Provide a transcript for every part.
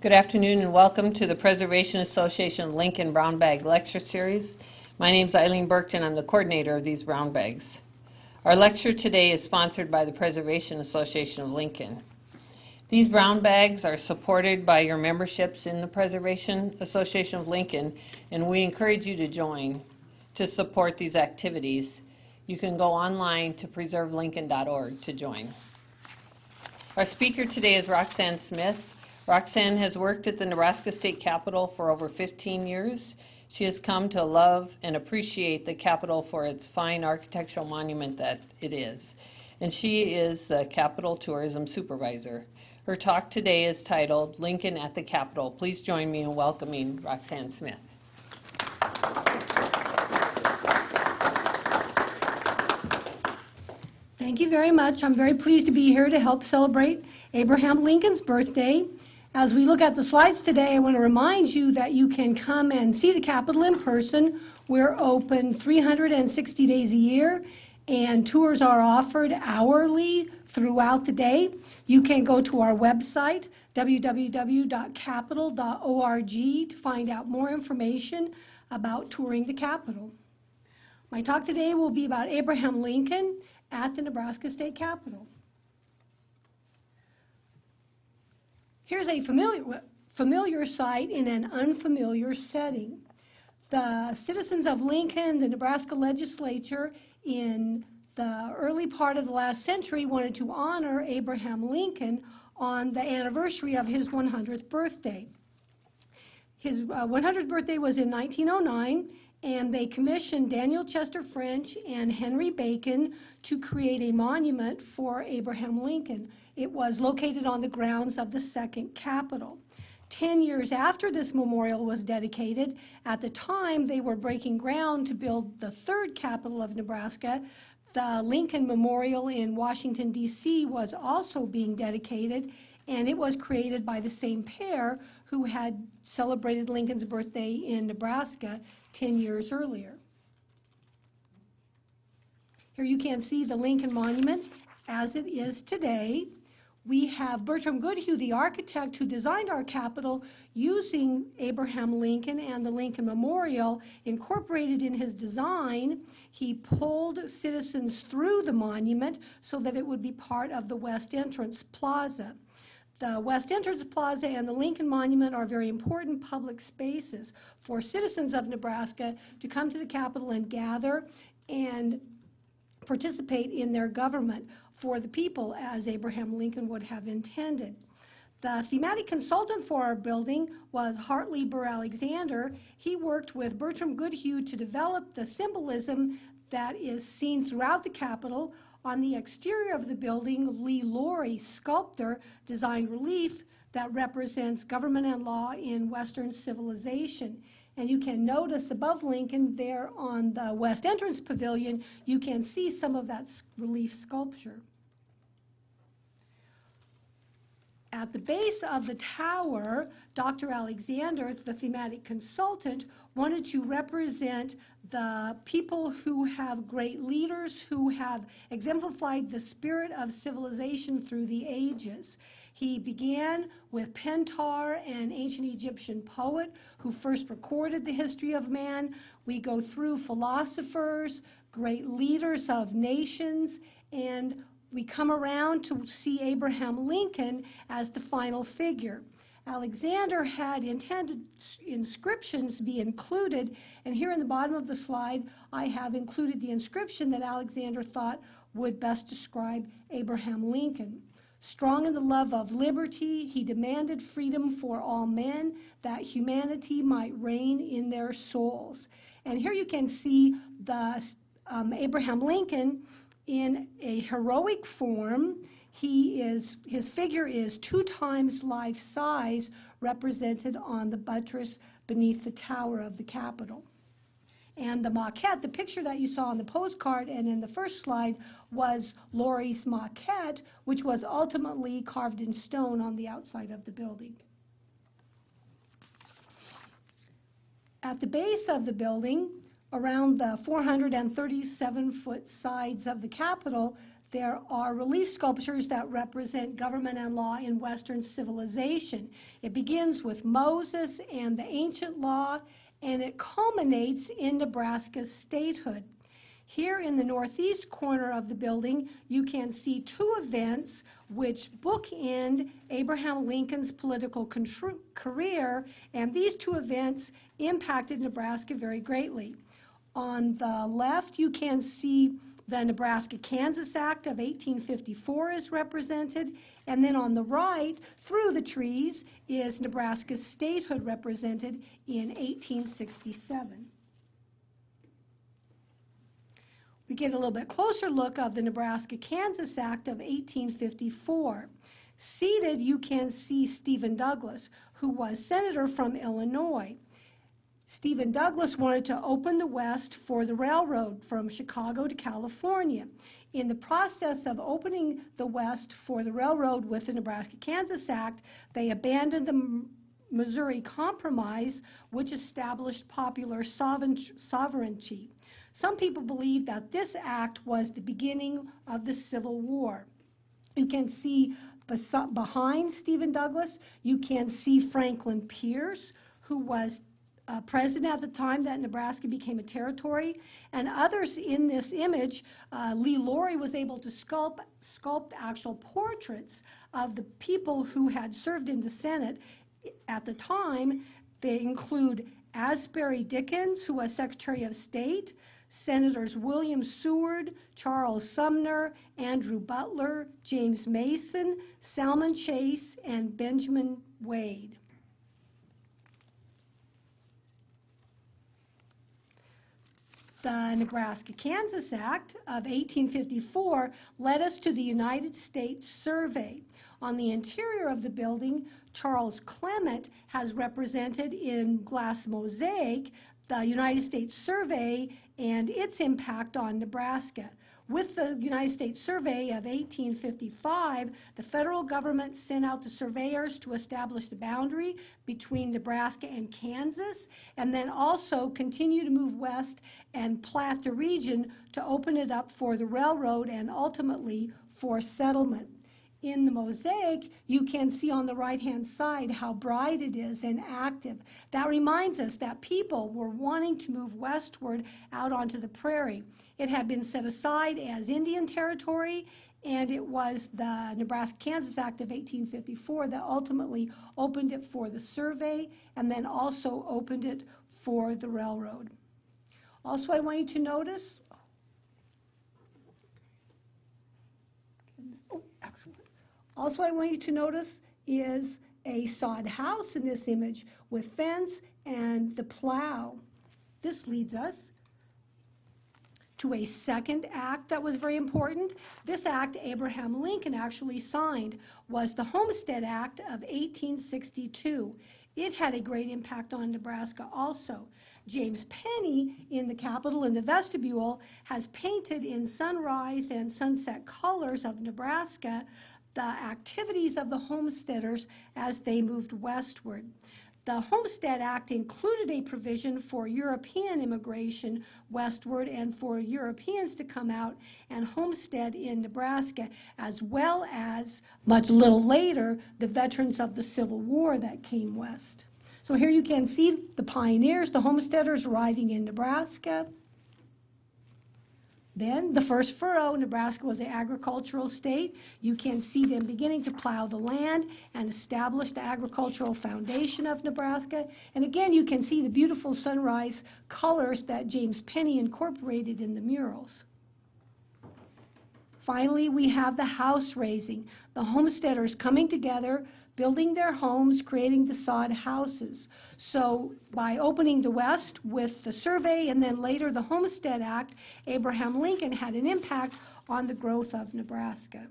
Good afternoon and welcome to the Preservation Association Lincoln Brown Bag Lecture Series. My name is Eileen Burke and I'm the coordinator of these brown bags. Our lecture today is sponsored by the Preservation Association of Lincoln. These brown bags are supported by your memberships in the Preservation Association of Lincoln, and we encourage you to join to support these activities. You can go online to preservelincoln.org to join. Our speaker today is Roxanne Smith. Roxanne has worked at the Nebraska State Capitol for over 15 years. She has come to love and appreciate the Capitol for its fine architectural monument that it is. And she is the Capitol Tourism Supervisor. Her talk today is titled Lincoln at the Capitol. Please join me in welcoming Roxanne Smith. Thank you very much. I'm very pleased to be here to help celebrate Abraham Lincoln's birthday. As we look at the slides today, I want to remind you that you can come and see the Capitol in person. We're open 360 days a year, and tours are offered hourly throughout the day. You can go to our website, www.capitol.org, to find out more information about touring the Capitol. My talk today will be about Abraham Lincoln at the Nebraska State Capitol. Here's a familiar site in an unfamiliar setting. The citizens of Lincoln, the Nebraska legislature, in the early part of the last century wanted to honor Abraham Lincoln on the anniversary of his 100th birthday. His 100th birthday was in 1909, and they commissioned Daniel Chester French and Henry Bacon to create a monument for Abraham Lincoln. It was located on the grounds of the Second Capitol. 10 years after this memorial was dedicated, at the time they were breaking ground to build the third Capitol of Nebraska. The Lincoln Memorial in Washington, D.C. was also being dedicated, and it was created by the same pair who had celebrated Lincoln's birthday in Nebraska 10 years earlier. Here you can see the Lincoln Monument as it is today. We have Bertram Goodhue, the architect who designed our Capitol, using Abraham Lincoln and the Lincoln Memorial incorporated in his design. He pulled citizens through the monument so that it would be part of the West Entrance Plaza. The West Entrance Plaza and the Lincoln Monument are very important public spaces for citizens of Nebraska to come to the Capitol and gather and participate in their government for the people, as Abraham Lincoln would have intended. The thematic consultant for our building was Hartley Burr Alexander. He worked with Bertram Goodhue to develop the symbolism that is seen throughout the Capitol. On the exterior of the building, Lee Laurie, sculptor, designed relief that represents government and law in Western civilization. And you can notice above Lincoln there on the West Entrance Pavilion, you can see some of that relief sculpture. At the base of the tower, Dr. Alexander, the thematic consultant, wanted to represent the people who have great leaders who have exemplified the spirit of civilization through the ages. He began with Pentar, an ancient Egyptian poet who first recorded the history of man. We go through philosophers, great leaders of nations, and we come around to see Abraham Lincoln as the final figure. Alexander had intended inscriptions be included, and here in the bottom of the slide, I have included the inscription that Alexander thought would best describe Abraham Lincoln. Strong in the love of liberty, he demanded freedom for all men, that humanity might reign in their souls. And here you can see the Abraham Lincoln in a heroic form. His figure is 2 times life size, represented on the buttress beneath the tower of the Capitol. And the maquette, the picture that you saw on the postcard and in the first slide, was Laurie's maquette, which was ultimately carved in stone on the outside of the building. At the base of the building, around the 437-foot sides of the Capitol, There are relief sculptures that represent government and law in Western civilization. It begins with Moses and the ancient law, and it culminates in Nebraska's statehood. Here in the northeast corner of the building, you can see two events which bookend Abraham Lincoln's political career, and these two events impacted Nebraska very greatly. On the left, you can see the Nebraska-Kansas Act of 1854 is represented, and then on the right, through the trees, is Nebraska's statehood represented in 1867. We get a little bit closer look of the Nebraska-Kansas Act of 1854. Seated, you can see Stephen Douglas, who was senator from Illinois. Stephen Douglas wanted to open the West for the railroad from Chicago to California. In the process of opening the West for the railroad with the Nebraska-Kansas Act, they abandoned the Missouri Compromise, which established popular sovereignty. Some people believe that this act was the beginning of the Civil War. You can see behind Stephen Douglas, you can see Franklin Pierce, who was president at the time that Nebraska became a territory, and others in this image. Lee Laurie was able to sculpt actual portraits of the people who had served in the Senate at the time. They include Asbury Dickens, who was Secretary of State, Senators William Seward, Charles Sumner, Andrew Butler, James Mason, Salmon Chase, and Benjamin Wade. The Nebraska-Kansas Act of 1854 led us to the United States Survey. On the interior of the building, Charles Clement has represented in glass mosaic the United States Survey and its impact on Nebraska. With the United States Survey of 1855, the federal government sent out the surveyors to establish the boundary between Nebraska and Kansas, and then also continue to move west and plat the region to open it up for the railroad and ultimately for settlement. In the mosaic, you can see on the right-hand side how bright it is and active. That reminds us that people were wanting to move westward out onto the prairie. It had been set aside as Indian territory, and it was the Nebraska-Kansas Act of 1854 that ultimately opened it for the survey and then also opened it for the railroad. Also, I want you to notice, excellent. Also, I want you to notice is a sod house in this image with fence and the plow. This leads us to a second act that was very important. This act Abraham Lincoln actually signed was the Homestead Act of 1862. It had a great impact on Nebraska also. James Penny in the Capitol in the vestibule has painted in sunrise and sunset colors of Nebraska the activities of the homesteaders as they moved westward. The Homestead Act included a provision for European immigration westward and for Europeans to come out and homestead in Nebraska, as well as, much little later, the veterans of the Civil War that came west. So here you can see the pioneers, the homesteaders arriving in Nebraska. Then the first furrow, Nebraska was an agricultural state. You can see them beginning to plow the land and establish the agricultural foundation of Nebraska. And again, you can see the beautiful sunrise colors that James Penny incorporated in the murals. Finally, we have the house raising, the homesteaders coming together, building their homes, creating the sod houses. So by opening the West with the survey and then later the Homestead Act, Abraham Lincoln had an impact on the growth of Nebraska.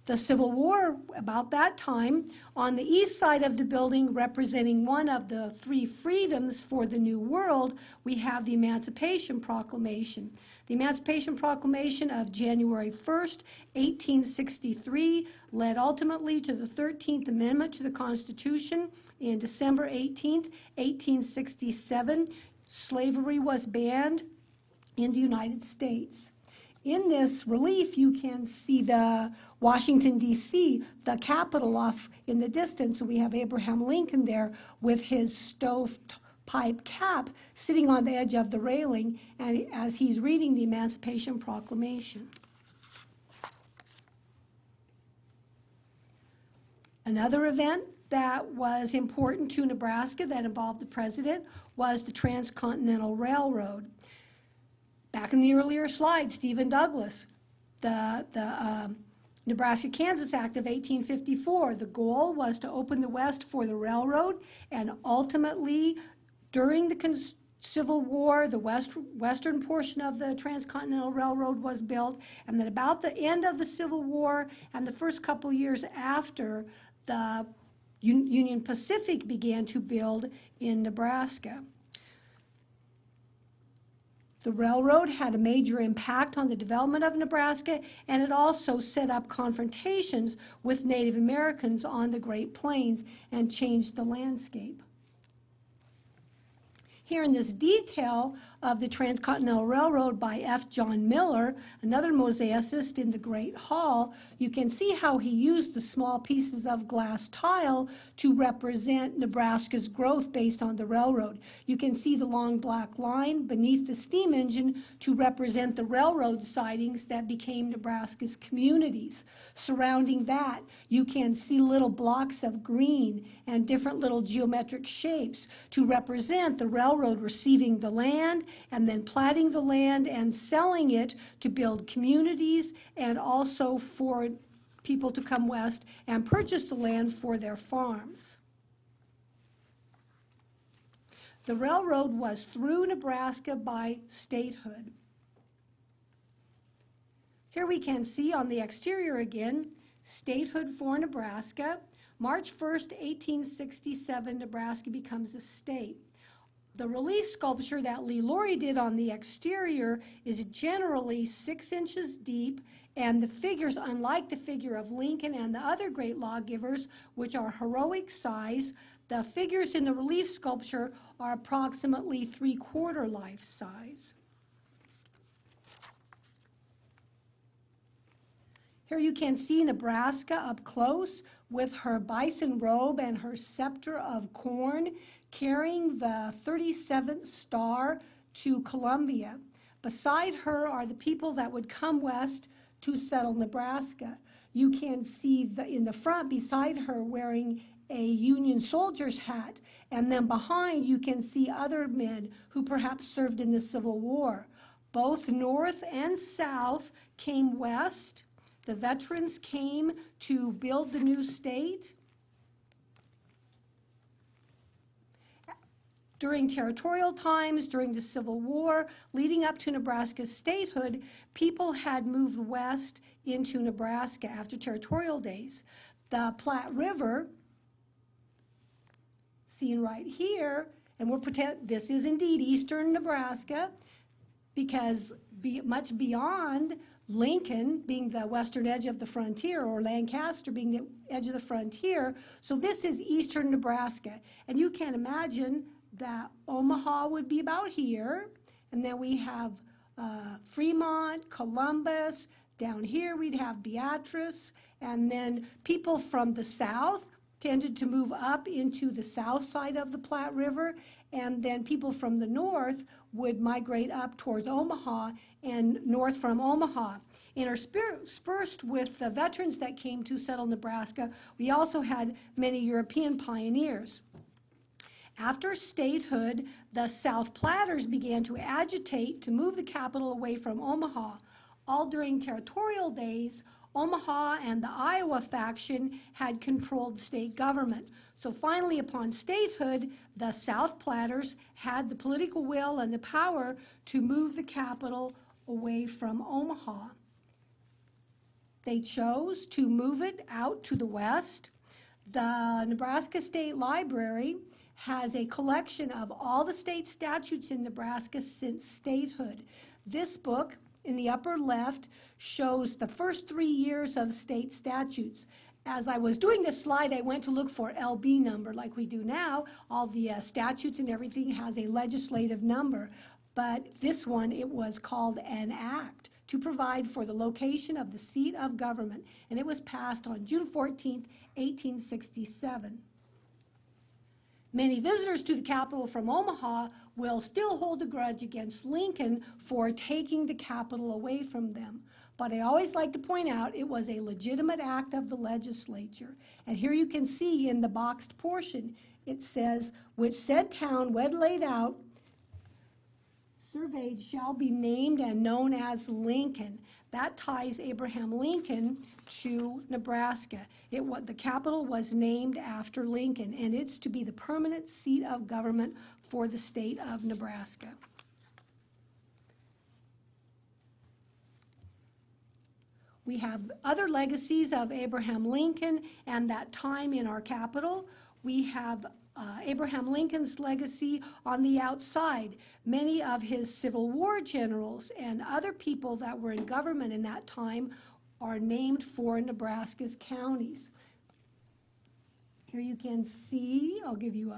The Civil War, about that time, on the east side of the building, representing one of the three freedoms for the New World, we have the Emancipation Proclamation. The Emancipation Proclamation of January 1st, 1863, led ultimately to the 13th Amendment to the Constitution in December 18th, 1867. Slavery was banned. in the United States. In this relief, you can see the Washington, D.C., the Capitol off in the distance. So we have Abraham Lincoln there with his stovepipe cap sitting on the edge of the railing and as he's reading the Emancipation Proclamation. Another event that was important to Nebraska that involved the president was the Transcontinental Railroad. Back in the earlier slide, Stephen Douglas, the Nebraska-Kansas Act of 1854, the goal was to open the West for the railroad, and ultimately, during the Civil War, the western portion of the Transcontinental Railroad was built, and then about the end of the Civil War and the first couple years after, the Union Pacific began to build in Nebraska. The railroad had a major impact on the development of Nebraska, and it also set up confrontations with Native Americans on the Great Plains and changed the landscape. Here in this detail of the Transcontinental Railroad by F. John Miller, another mosaicist in the Great Hall, you can see how he used the small pieces of glass tile to represent Nebraska's growth based on the railroad. You can see the long black line beneath the steam engine to represent the railroad sidings that became Nebraska's communities. Surrounding that, you can see little blocks of green and different little geometric shapes to represent the railroad receiving the land and then platting the land and selling it to build communities and also for people to come west and purchase the land for their farms. The railroad was through Nebraska by statehood. Here we can see on the exterior again, statehood for Nebraska. March 1st, 1867, Nebraska becomes a state. The relief sculpture that Lee Laurie did on the exterior is generally 6 inches deep, and the figures, unlike the figure of Lincoln and the other great lawgivers, which are heroic size, the figures in the relief sculpture are approximately 3/4 life size. Here you can see Nebraska up close with her bison robe and her scepter of corn, carrying the 37th star to Columbia. Beside her are the people that would come west to settle Nebraska. You can see in the front beside her wearing a Union soldier's hat, and then behind you can see other men who perhaps served in the Civil War. Both North and South came west. The veterans came to build the new state. During territorial times, during the Civil War, leading up to Nebraska's statehood, people had moved west into Nebraska after territorial days. The Platte River, seen right here, and we'll pretend this is indeed eastern Nebraska, because much beyond Lincoln being the western edge of the frontier, or Lancaster being the edge of the frontier, so this is eastern Nebraska. And you can imagine that Omaha would be about here, and then we have Fremont, Columbus, down here we'd have Beatrice, and then people from the south tended to move up into the south side of the Platte River, and then people from the north would migrate up towards Omaha and north from Omaha. Interspersed with the veterans that came to settle Nebraska, we also had many European pioneers. After statehood, the South Platters began to agitate to move the capital away from Omaha. All during territorial days, Omaha and the Iowa faction had controlled state government. So finally, upon statehood, the South Platters had the political will and the power to move the capital away from Omaha. They chose to move it out to the west. The Nebraska State Library has a collection of all the state statutes in Nebraska since statehood. This book, in the upper left, shows the first 3 years of state statutes. As I was doing this slide, I went to look for LB number like we do now. All the statutes and everything has a legislative number. but this one, it was called an act to provide for the location of the seat of government, and it was passed on June 14th, 1867. Many visitors to the capital from Omaha will still hold a grudge against Lincoln for taking the capital away from them. But I always like to point out it was a legitimate act of the legislature. And here you can see in the boxed portion, it says, which said town, when laid out, surveyed, shall be named and known as Lincoln. That ties Abraham Lincoln to Nebraska. The capital was named after Lincoln, and it's to be the permanent seat of government for the state of Nebraska. We have other legacies of Abraham Lincoln and that time in our capital. We have Abraham Lincoln's legacy on the outside. Many of his Civil War generals and other people that were in government in that time are named for Nebraska's counties. Here you can see, I'll give you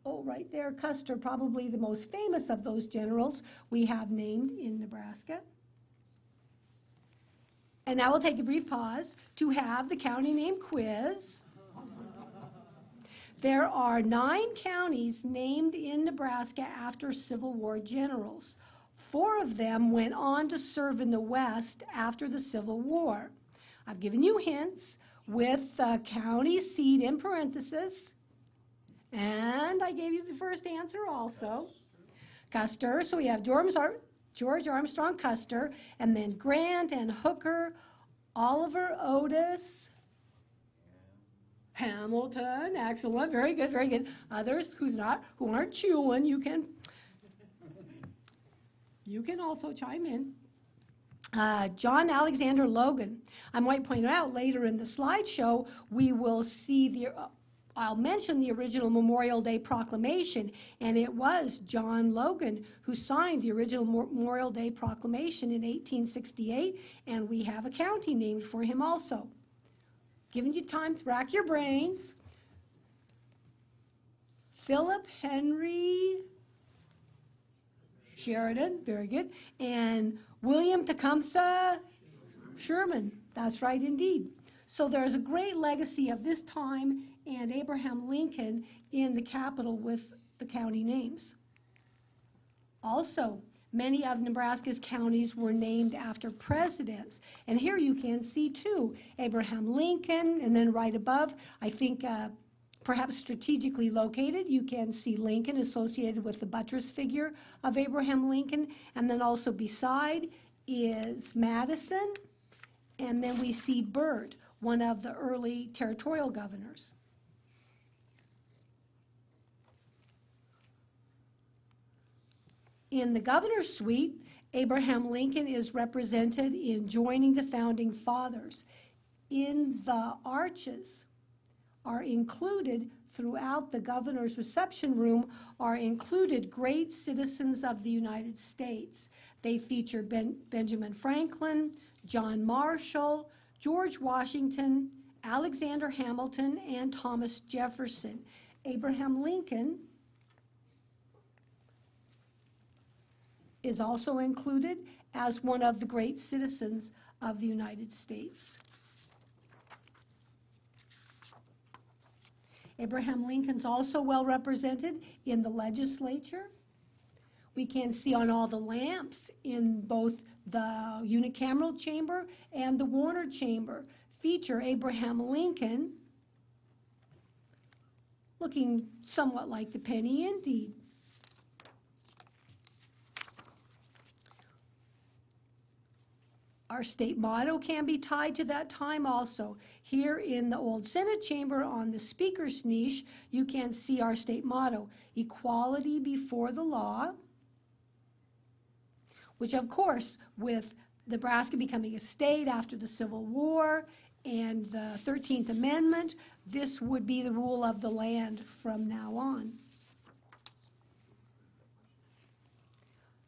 right there, Custer, probably the most famous of those generals we have named in Nebraska. And now we'll take a brief pause to have the county name quiz. There are 9 counties named in Nebraska after Civil War generals. 4 of them went on to serve in the West after the Civil War. I've given you hints with the county seat in parentheses, and I gave you the first answer also. Custer, so we have George Armstrong Custer, and then Grant and Hooker, Oliver Otis, Hamilton, excellent, very good, very good. Others who aren't chewing, you can also chime in. John Alexander Logan. I might point out later in the slideshow, we will see I'll mention the original Memorial Day Proclamation, and it was John Logan who signed the original Memorial Day Proclamation in 1868, and we have a county named for him also. Giving you time to rack your brains. Philip Henry Sheridan, very good, and William Tecumseh Sherman. That's right indeed. So there's a great legacy of this time and Abraham Lincoln in the capital with the county names. Also, many of Nebraska's counties were named after presidents. And here you can see, too, Abraham Lincoln, and then right above, I think perhaps strategically located, you can see Lincoln associated with the buttress figure of Abraham Lincoln. And then also beside is Madison, and then we see Burt, one of the early territorial governors. In the governor's suite, Abraham Lincoln is represented in joining the founding fathers. In the arches are included throughout the governor's reception room are included great citizens of the United States. They feature Benjamin Franklin, John Marshall, George Washington, Alexander Hamilton, and Thomas Jefferson. Abraham Lincoln is also included as one of the great citizens of the United States. Abraham Lincoln's also well represented in the legislature. We can see on all the lamps in both the unicameral chamber and the Warner chamber feature Abraham Lincoln looking somewhat like the penny indeed. Our state motto can be tied to that time also. Here in the old Senate chamber on the speaker's niche, you can see our state motto, equality before the law, which of course, with Nebraska becoming a state after the Civil War and the 13th Amendment, this would be the rule of the land from now on.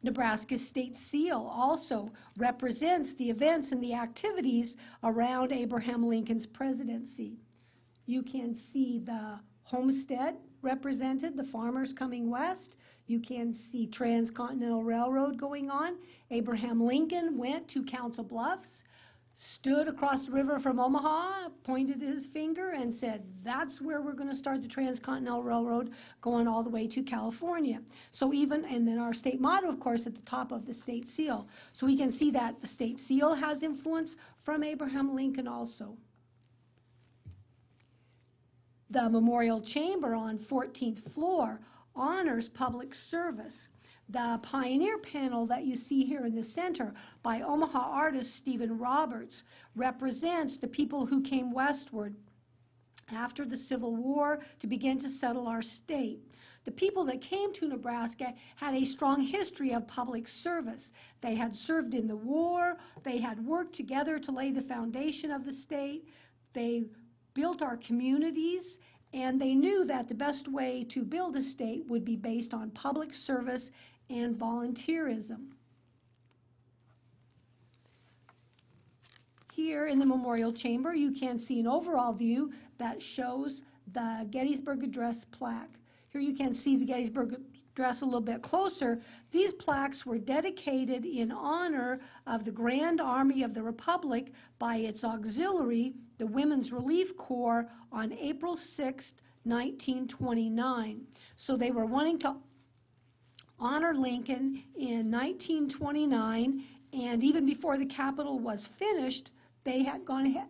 Nebraska's state seal also represents the events and the activities around Abraham Lincoln's presidency. You can see the Homestead represented, the farmers coming west. You can see Transcontinental Railroad going on. Abraham Lincoln went to Council Bluffs, stood across the river from Omaha, pointed his finger and said, that's where we're going to start the Transcontinental Railroad going all the way to California. So even, and then our state motto, of course, at the top of the state seal. So we can see that the state seal has influence from Abraham Lincoln also. The Memorial Chamber on 14th floor honors public service. The pioneer panel that you see here in the center by Omaha artist Stephen Roberts represents the people who came westward after the Civil War to begin to settle our state. The people that came to Nebraska had a strong history of public service. They had served in the war, they had worked together to lay the foundation of the state, they built our communities, and they knew that the best way to build a state would be based on public service and volunteerism. Here in the Memorial Chamber, you can see an overall view that shows the Gettysburg Address plaque. Here you can see the Gettysburg Address a little bit closer. These plaques were dedicated in honor of the Grand Army of the Republic by its auxiliary, the Women's Relief Corps, on April 6, 1929. So they were wanting to honor Lincoln in 1929, and even before the Capitol was finished, they had gone ahead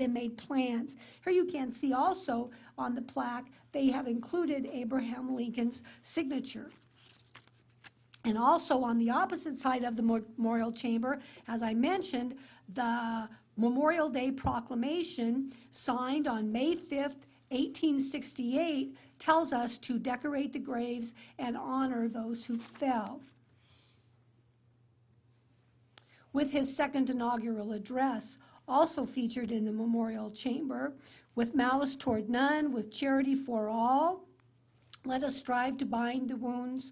and made plans. Here you can see also on the plaque, they have included Abraham Lincoln's signature. And also on the opposite side of the Memorial Chamber, as I mentioned, the Memorial Day Proclamation, signed on May 5th, 1868, tells us to decorate the graves and honor those who fell. With his second inaugural address, also featured in the Memorial Chamber, with malice toward none, with charity for all, let us strive to bind the wounds,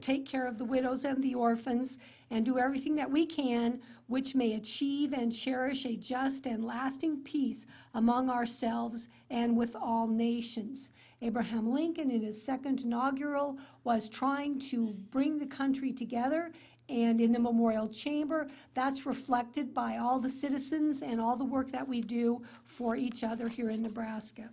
take care of the widows and the orphans, and do everything that we can which may achieve and cherish a just and lasting peace among ourselves and with all nations. Abraham Lincoln, in his second inaugural, was trying to bring the country together, and in the Memorial Chamber, that's reflected by all the citizens and all the work that we do for each other here in Nebraska.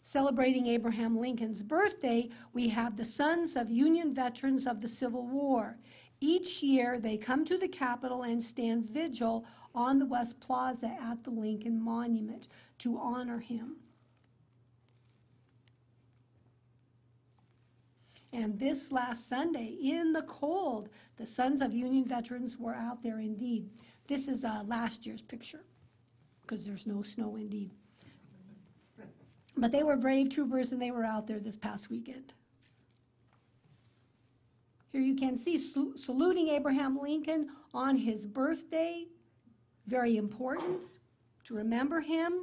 Celebrating Abraham Lincoln's birthday, we have the Sons of Union Veterans of the Civil War. Each year, they come to the Capitol and stand vigil on the West Plaza at the Lincoln Monument to honor him. And this last Sunday, in the cold, the Sons of Union Veterans were out there indeed. This is last year's picture, because there's no snow indeed. But they were brave troopers, and they were out there this past weekend. Here you can see saluting Abraham Lincoln on his birthday. Very important to remember him.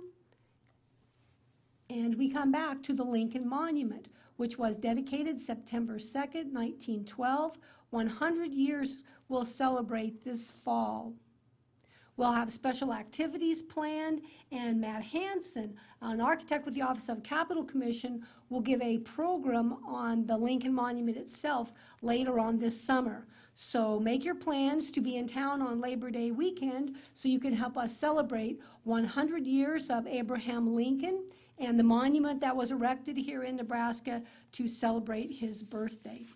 And we come back to the Lincoln Monument, which was dedicated September 2nd, 1912. 100 years we'll celebrate this fall. We'll have special activities planned, and Matt Hansen, an architect with the Office of Capital Commission, will give a program on the Lincoln Monument itself later on this summer. So make your plans to be in town on Labor Day weekend so you can help us celebrate 100 years of Abraham Lincoln and the monument that was erected here in Nebraska to celebrate his birthday.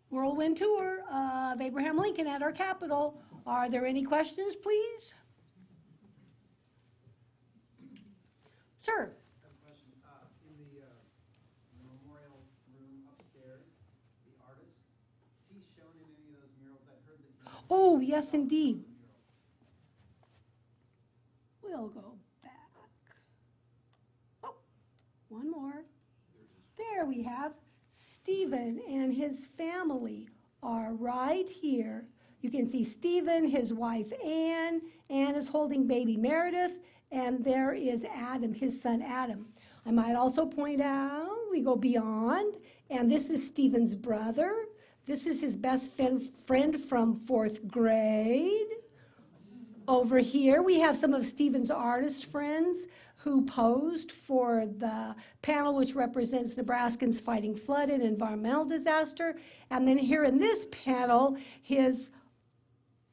Whirlwind tour of Abraham Lincoln at our Capitol. Are there any questions, please? Sir? I have a question. In the memorial room upstairs, the artist, is he shown in any of those murals? I've heard that he... Oh, yes, indeed. We'll go back. Oh, one more. There we have Stephen and his family are right here. You can see Stephen, his wife Ann. Ann is holding baby Meredith, and there is Adam, his son Adam. I might also point out, we go beyond, and this is Stephen's brother. This is his best friend from 4th grade. Over here, we have some of Stephen's artist friends who posed for the panel which represents Nebraskans fighting flood and environmental disaster. And then here in this panel, his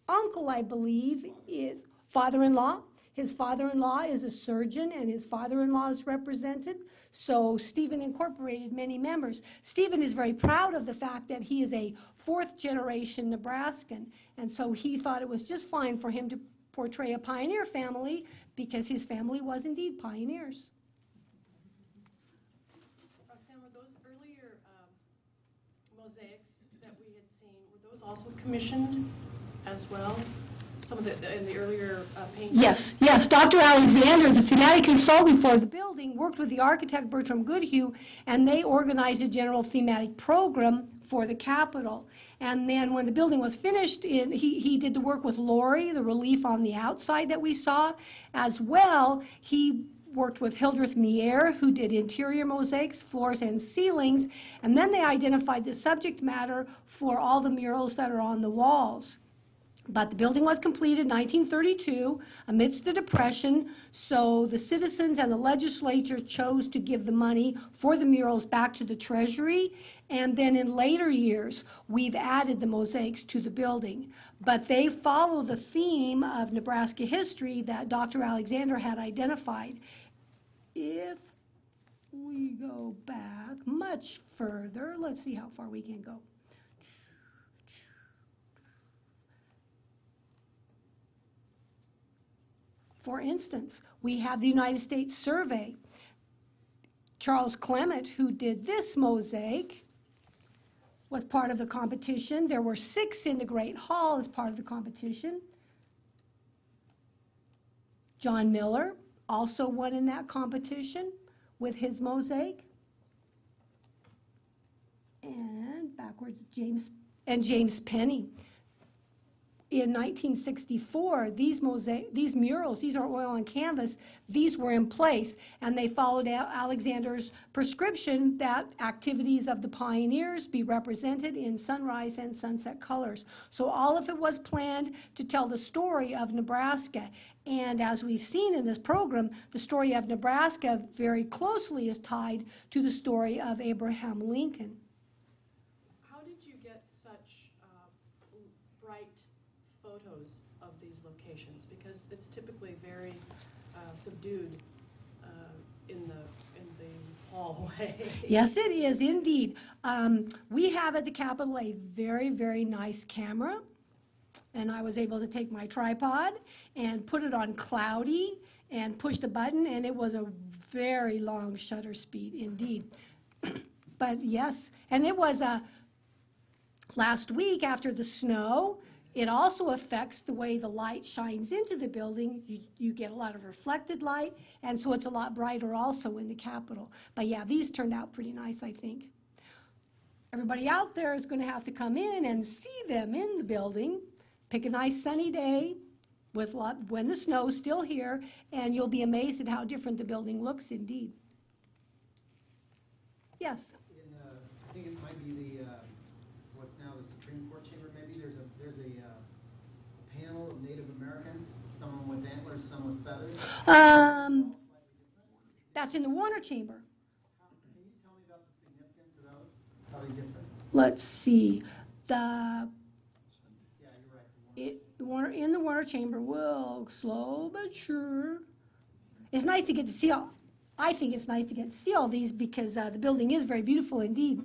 uncle, I believe, is father-in-law. His father-in-law is a surgeon, and his father-in-law is represented. So Stephen incorporated many members. Stephen is very proud of the fact that he is a fourth-generation Nebraskan, and so he thought it was just fine for him to portray a pioneer family because his family was indeed pioneers. Roxanne, were those earlier mosaics that we had seen, were those also commissioned as well? Some of the, in the earlier paintings? Yes. Dr. Alexander, the thematic consultant for the building, worked with the architect Bertram Goodhue, and they organized a general thematic program for the Capitol. And then when the building was finished, he did the work with Lori, the relief on the outside that we saw. As well, he worked with Hildreth Mier, who did interior mosaics, floors and ceilings, and then they identified the subject matter for all the murals that are on the walls. But the building was completed in 1932 amidst the Depression, so the citizens and the legislature chose to give the money for the murals back to the Treasury, and then in later years, we've added the mosaics to the building. But they follow the theme of Nebraska history that Dr. Alexander had identified. If we go back much further, let's see how far we can go. For instance, we have the United States Survey. Charles Clement, who did this mosaic, was part of the competition. There were 6 in the Great Hall as part of the competition. John Miller also won in that competition with his mosaic. And backwards, James Penny. In 1964, these murals, these are oil on canvas, these were in place, and they followed Alexander's prescription that activities of the pioneers be represented in sunrise and sunset colors. So all of it was planned to tell the story of Nebraska. And as we've seen in this program, the story of Nebraska very closely is tied to the story of Abraham Lincoln. How did you get such bright photos of these locations? Because it's typically very subdued in the hallway. Yes, it is indeed. We have at the Capitol a very, very nice camera, and I was able to take my tripod and put it on cloudy and push the button, and it was a very long shutter speed indeed. But yes, and it was last week after the snow. It also affects the way the light shines into the building. You get a lot of reflected light, and so it's a lot brighter also in the Capitol. But yeah, these turned out pretty nice, I think. Everybody out there is going to have to come in and see them in the building. Pick a nice sunny day when the snow's still here, and you'll be amazed at how different the building looks indeed. Yes? I think it might be the what's now the Supreme Court chamber. Maybe there's a panel of Native Americans, some with antlers, some with feathers. That's in the Warner Chamber. Can you tell me about the significance of those? How are they different? Let's see. Yeah, you're right. In the Warner Chamber, will slow but sure. It's nice to get to see all. I think it's nice to get to see all these because the building is very beautiful indeed.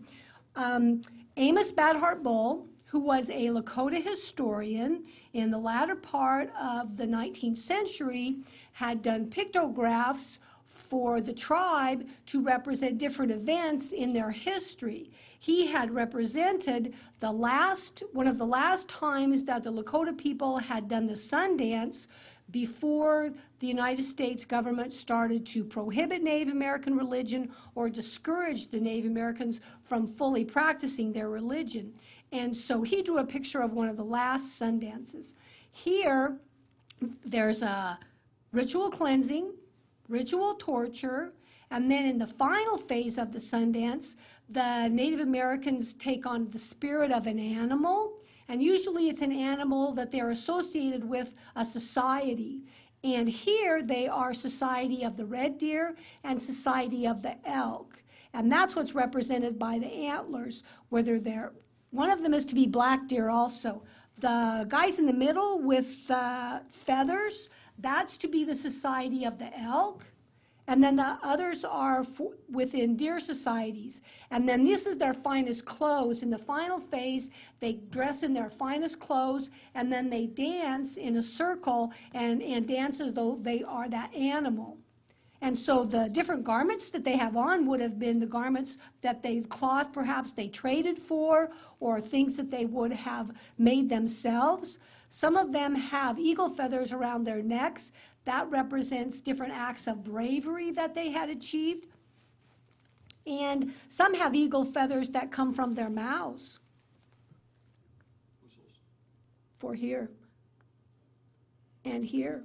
Amos Bad Heart Bull, who was a Lakota historian in the latter part of the 19th century, had done pictographs for the tribe to represent different events in their history. He had represented one of the last times that the Lakota people had done the Sundance before the United States government started to prohibit Native American religion or discourage the Native Americans from fully practicing their religion. And so he drew a picture of one of the last Sundances. Here, there's a ritual cleansing, ritual torture, and then in the final phase of the Sundance, the Native Americans take on the spirit of an animal, And usually it's an animal that they're associated with a society. And here they are Society of the Red Deer and Society of the Elk. And that's what's represented by the antlers, whether they're, one of them is to be black deer also. The guys in the middle with feathers, that's to be the Society of the Elk. And then the others are within deer societies. And then this is their finest clothes. In the final phase, they dress in their finest clothes, and then they dance in a circle and dance as though they are that animal. And so the different garments that they have on would have been the garments that cloth perhaps they traded for, or things that they would have made themselves. Some of them have eagle feathers around their necks. That represents different acts of bravery that they had achieved. And some have eagle feathers that come from their mouths. For here. And here.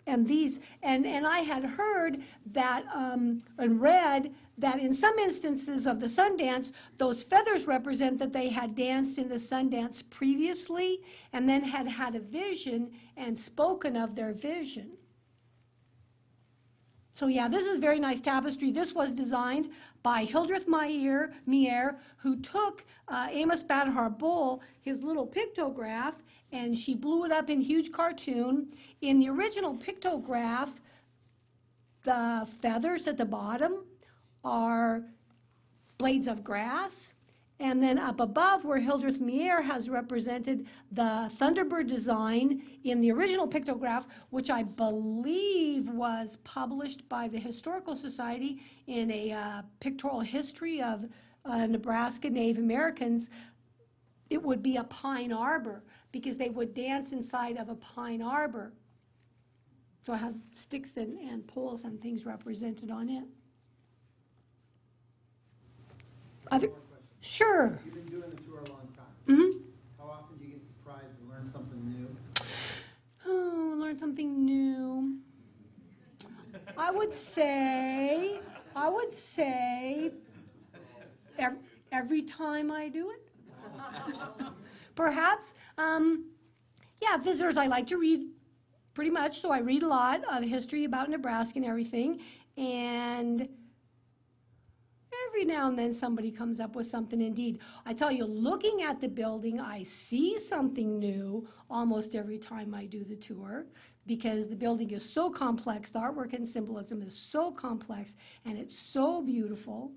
And these, and I had heard that, and read that in some instances of the Sundance, those feathers represent that they had danced in the Sundance previously and then had had a vision and spoken of their vision. So yeah, this is a very nice tapestry. This was designed by Hildreth Mier, who took Amos Bad Heart Bull, his little pictograph, and she blew it up in huge cartoon. In the original pictograph, the feathers at the bottom are blades of grass. And then up above, where Hildreth Mier has represented the Thunderbird design in the original pictograph, which I believe was published by the Historical Society in a pictorial history of Nebraska Native Americans, it would be a pine arbor, because they would dance inside of a pine arbor. So I have sticks and poles and things represented on it. Sure. You've been doing the tour a long time. Mm-hmm. How often do you get surprised and learn something new? Oh, learn something new. I would say every time I do it. Perhaps. Yeah, visitors, I like to read pretty much, so I read a lot of history about Nebraska and everything, and every now and then somebody comes up with something. Indeed, I tell you, looking at the building, I see something new almost every time I do the tour, because the building is so complex, the artwork and symbolism is so complex, and it's so beautiful.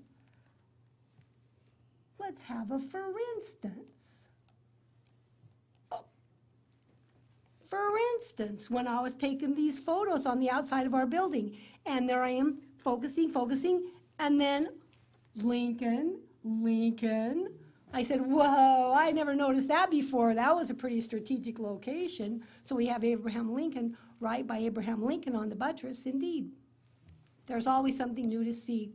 Let's have a for instance. For instance, when I was taking these photos on the outside of our building, and there I am focusing, and then Lincoln. I said, whoa, I never noticed that before. That was a pretty strategic location. So we have Abraham Lincoln right by Abraham Lincoln on the buttress, indeed. There's always something new to see.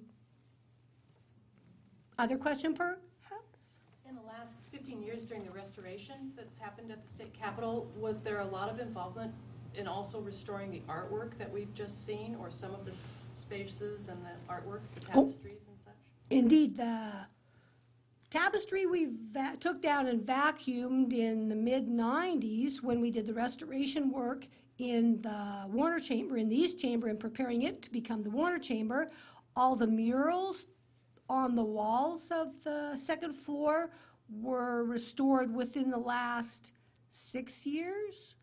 Other question, perhaps? In the last 15 years during the restoration that's happened at the state capitol, was there a lot of involvement in also restoring the artwork that we've just seen, or some of the spaces and the artwork, the tapestries and such? Indeed, the tapestry we took down and vacuumed in the mid-90s when we did the restoration work in the Warner Chamber, in the East Chamber, and preparing it to become the Warner Chamber. All the murals on the walls of the second floor were restored within the last 6 years.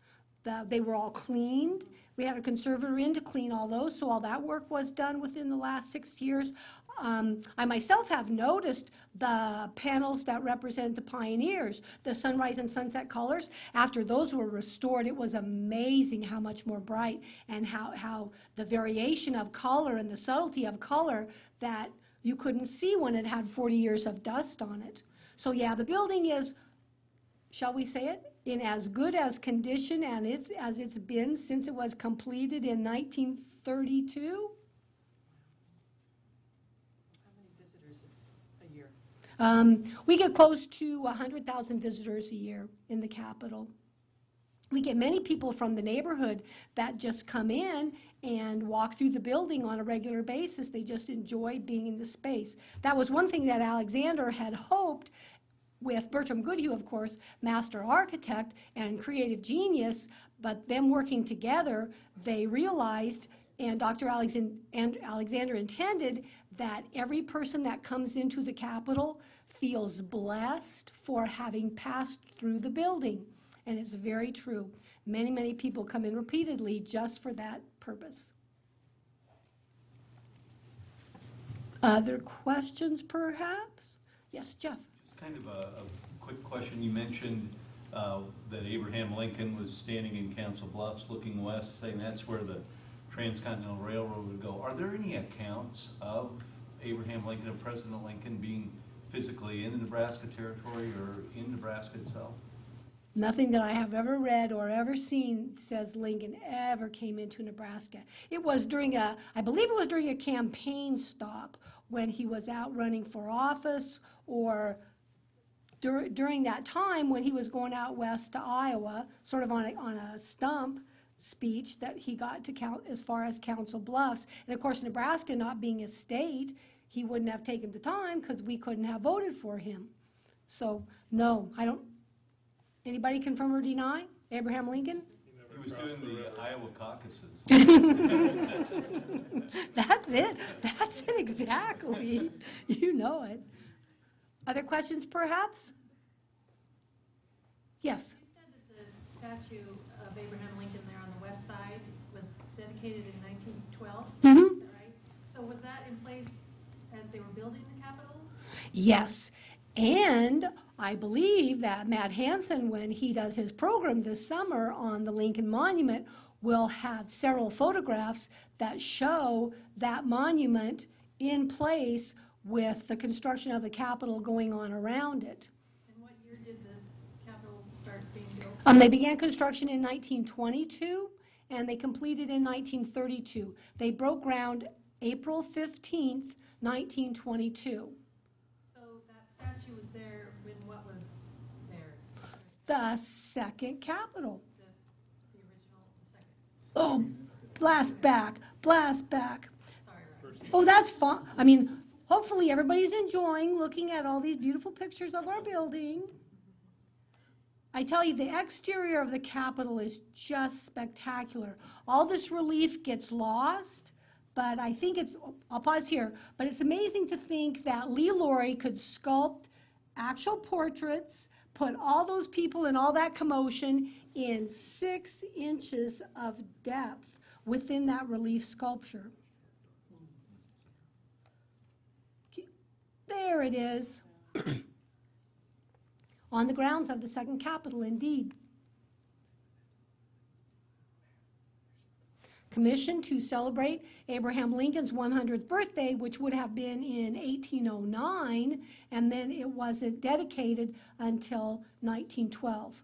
They were all cleaned. We had a conservator in to clean all those, so all that work was done within the last 6 years. I myself have noticed the panels that represent the pioneers, the sunrise and sunset colors. After those were restored, it was amazing how much more bright, and how the variation of color and the subtlety of color that you couldn't see when it had 40 years of dust on it. So yeah, the building is, shall we say it, in as good as condition and as it's been since it was completed in 1932. How many visitors a year? We get close to 100,000 visitors a year in the Capitol. We get many people from the neighborhood that just come in and walk through the building on a regular basis. They just enjoy being in the space. That was one thing that Alexander had hoped with Bertram Goodhue, of course, master architect and creative genius, but them working together, they realized, and Dr. Alexander intended, that every person that comes into the Capitol feels blessed for having passed through the building. And it's very true. Many, many people come in repeatedly just for that purpose. Other questions, perhaps? Yes, Jeff? Just kind of a quick question. You mentioned that Abraham Lincoln was standing in Council Bluffs looking west, saying that's where the Transcontinental Railroad would go. Are there any accounts of Abraham Lincoln, of President Lincoln, being physically in the Nebraska territory or in Nebraska itself? Nothing that I have ever read or ever seen says Lincoln ever came into Nebraska. It was during I believe it was during a campaign stop when he was out running for office, or during that time when he was going out west to Iowa, sort of on a stump speech that he got to count as far as Council Bluffs. And of course, Nebraska not being a state, he wouldn't have taken the time because we couldn't have voted for him. So no, I don't. Anybody confirm or deny Abraham Lincoln? He was doing the Iowa caucuses. That's it. That's it exactly. You know it. Other questions, perhaps? Yes. You said that the statue of Abraham Lincoln there on the west side was dedicated in 1912, Mm-hmm. right? So was that in place as they were building the Capitol? Yes. And I believe that Matt Hansen, when he does his program this summer on the Lincoln Monument, will have several photographs that show that monument in place with the construction of the Capitol going on around it. And what year did the Capitol start being built? They began construction in 1922, and they completed in 1932. They broke ground April 15th, 1922. So that statue was there when what was there? The second Capitol. The original, the second. Oh, blast back, blast back. Sorry, right. Oh, that's fun. I mean, hopefully everybody's enjoying looking at all these beautiful pictures of our building. I tell you, the exterior of the Capitol is just spectacular. All this relief gets lost, but I think I'll pause here, but it's amazing to think that Lee Laurie could sculpt actual portraits, put all those people and all that commotion in 6 inches of depth within that relief sculpture. There it is. On the grounds of the second Capitol, indeed. Commissioned to celebrate Abraham Lincoln's 100th birthday, which would have been in 1809, and then it wasn't dedicated until 1912.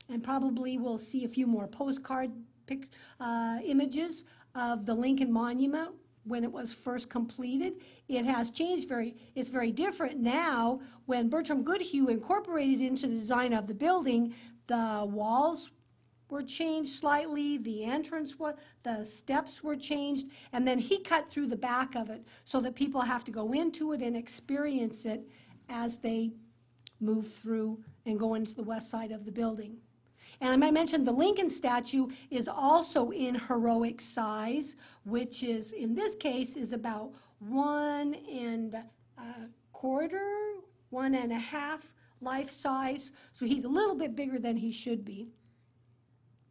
And probably we'll see a few more postcard images of the Lincoln Monument when it was first completed. It has changed it's very different now. When Bertram Goodhue incorporated into the design of the building, the walls were changed slightly, the steps were changed, and then he cut through the back of it so that people have to go into it and experience it as they move through and go into the west side of the building. And I might mention the Lincoln statue is also in heroic size, which is, in this case, is about 1 1/4, 1 1/2 life size. So he's a little bit bigger than he should be,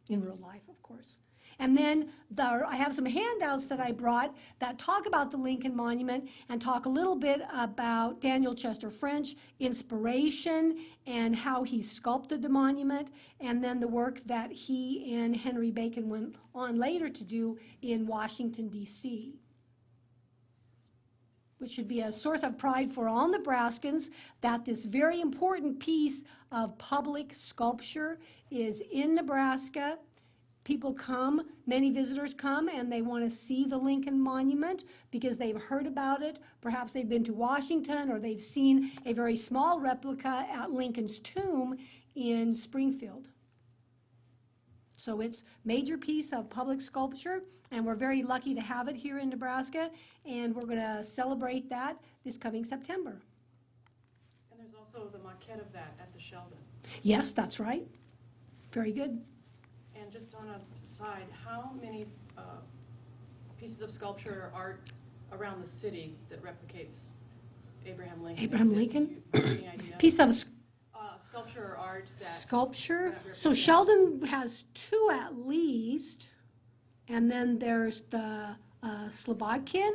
in real life, of course. And then I have some handouts that I brought that talk about the Lincoln Monument and talk a little bit about Daniel Chester French, inspiration, and how he sculpted the monument, and then the work that he and Henry Bacon went on later to do in Washington, D.C., which should be a source of pride for all Nebraskans that this very important piece of public sculpture is in Nebraska. People come, many visitors come, and they want to see the Lincoln Monument because they've heard about it. Perhaps they've been to Washington, or they've seen a very small replica at Lincoln's tomb in Springfield. So it's a major piece of public sculpture, and we're very lucky to have it here in Nebraska, and we're going to celebrate that this coming September. And there's also the maquette of that at the Sheldon. Yes, that's right. Very good. And just on a side, how many pieces of sculpture or art around the city that replicates Abraham Lincoln? Abraham exists? Lincoln? Any idea? Piece of Sculpture or art that. sculpture. that So represents- Sheldon has 2 at least. And then there's the Slobodkin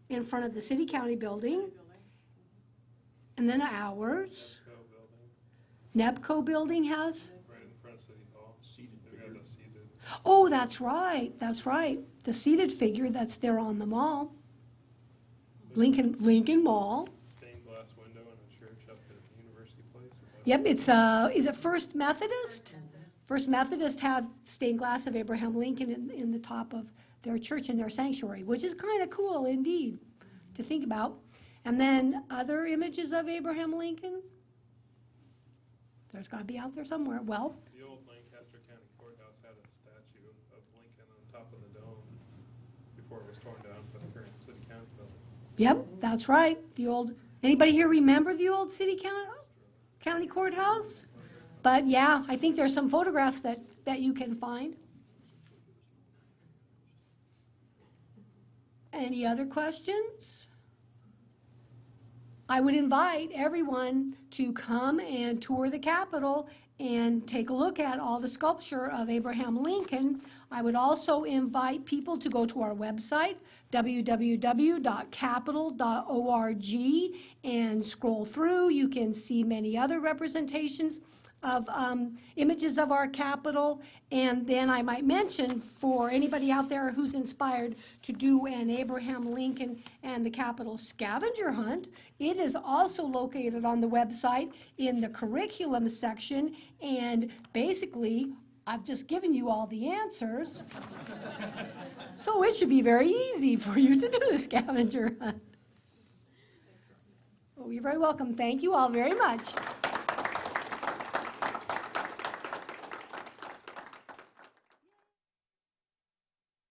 in front of the city county building. And then ours. Nebco building has. Right in front of City Hall. They got the seated. Oh, that's right. That's right. The seated figure that's there on the mall. Lincoln Mall. Stained glass window in a church up at University Place. Yep, it's is it First Methodist? First Methodist have stained glass of Abraham Lincoln in the top of their church in their sanctuary, which is kind of cool indeed to think about. And then other images of Abraham Lincoln. There's got to be out there somewhere. Well, The old Lancaster County Courthouse had a statue of Lincoln on top of the dome before it was torn down for the current city county building. yep, that's right. The old. Anybody here remember the old county courthouse? But yeah, I think there's some photographs that you can find. Any other questions? I would invite everyone to come and tour the Capitol and take a look at all the sculpture of Abraham Lincoln. I would also invite people to go to our website, www.capitol.org, and scroll through. You can see many other representations of images of our Capitol. And then I might mention, for anybody out there who's inspired to do an Abraham Lincoln and the Capitol scavenger hunt, it is also located on the website in the curriculum section. And basically, I've just given you all the answers. So it should be very easy for you to do the scavenger hunt. Well, you're very welcome. Thank you all very much.